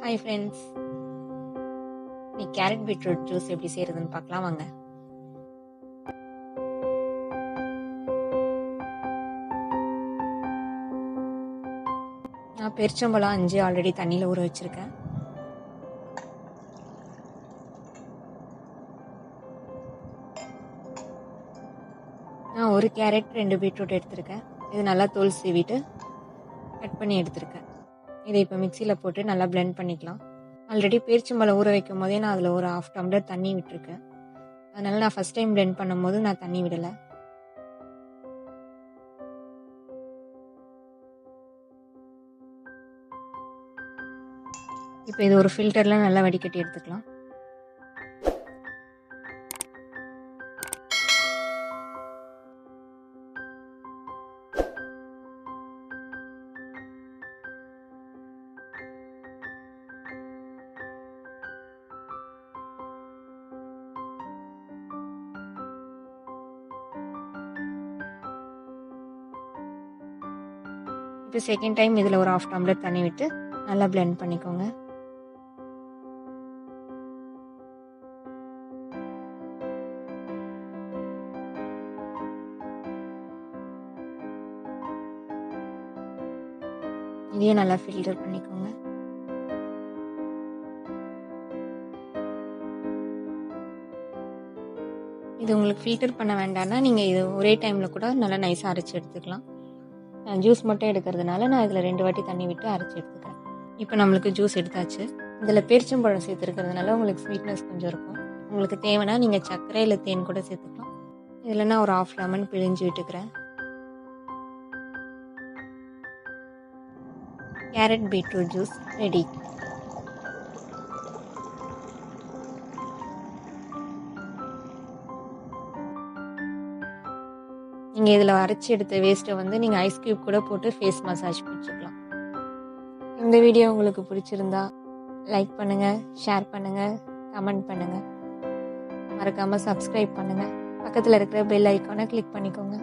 Hi friends, நீ carrot beetroot juice எப்படி செய்யறதுன்னு பார்க்கலாம் வாங்க. நான் பெருச்சம்பழம் 5 ஆல்ரெடி தண்ணியில் ஊற வச்சிருக்கேன். நான் 1 கேரட் 2 பீட்ரூட் எடுத்திருக்கேன். இது நல்லா தோல் சீவிட்டு கட் பண்ணி எடுத்திருக்கேன். இதை இப்போ மிக்சியில் போட்டு நல்லா பிளெண்ட் பண்ணிக்கலாம். ஆல்ரெடி பேரிச்சம்பழம் ஊற வைக்கும் போதே நான் அதில் ஒரு 1/2 டம்ளர் தண்ணி விட்டுருக்கேன். அதனால நான் ஃபஸ்ட் டைம் பிளெண்ட் பண்ணும்போது நான் தண்ணி விடலை. இப்போ இது ஒரு ஃபில்டரில் நல்லா வடிகட்டி எடுத்துக்கலாம். இப்போ செகண்ட் டைம் இதில் ஒரு 1/2 டம்ளர் தண்ணி விட்டு நல்லா பிளெண்ட் பண்ணிக்கோங்க. இதையும் நல்லா ஃபில்டர் பண்ணிக்கோங்க. இது உங்களுக்கு ஃபில்டர் பண்ண வேண்டாம்னா நீங்கள் இது ஒரே டைமில் கூட நல்லா நைஸாக அரைச்சி எடுத்துக்கலாம். நான் ஜூஸ் மட்டும் எடுக்கிறதுனால நான் இதில் 2 வாட்டி தண்ணி விட்டு அரைச்சி எடுத்துக்கிறேன். இப்போ நம்மளுக்கு ஜூஸ் எடுத்தாச்சு. இதில் பேரிச்சம்பழம் சேர்த்துருக்கிறதுனால உங்களுக்கு ஸ்வீட்னஸ் கொஞ்சம் இருக்கும். உங்களுக்கு தேவைன்னா நீங்கள் சர்க்கரை இல்லை தேன் கூட சேர்த்துக்கலாம். இதில் நான் ஒரு 1/2 லெமன் பிழிஞ்சு விட்டுக்கிறேன். Carrot beetroot juice ready. நீங்கள் இதில் அரைச்சி எடுத்த வேஸ்ட்டை வந்து நீங்கள் ஐஸ் க்யூப் கூட போட்டு ஃபேஸ் மசாஜ் பண்ணிக்கலாம். இந்த வீடியோ உங்களுக்கு பிடிச்சிருந்தா லைக் பண்ணுங்கள், ஷேர் பண்ணுங்கள், கமெண்ட் பண்ணுங்கள். மறக்காமல் சப்ஸ்கிரைப் பண்ணுங்கள். பக்கத்தில் இருக்கிற பெல் ஐக்கானை கிளிக் பண்ணிக்கோங்க.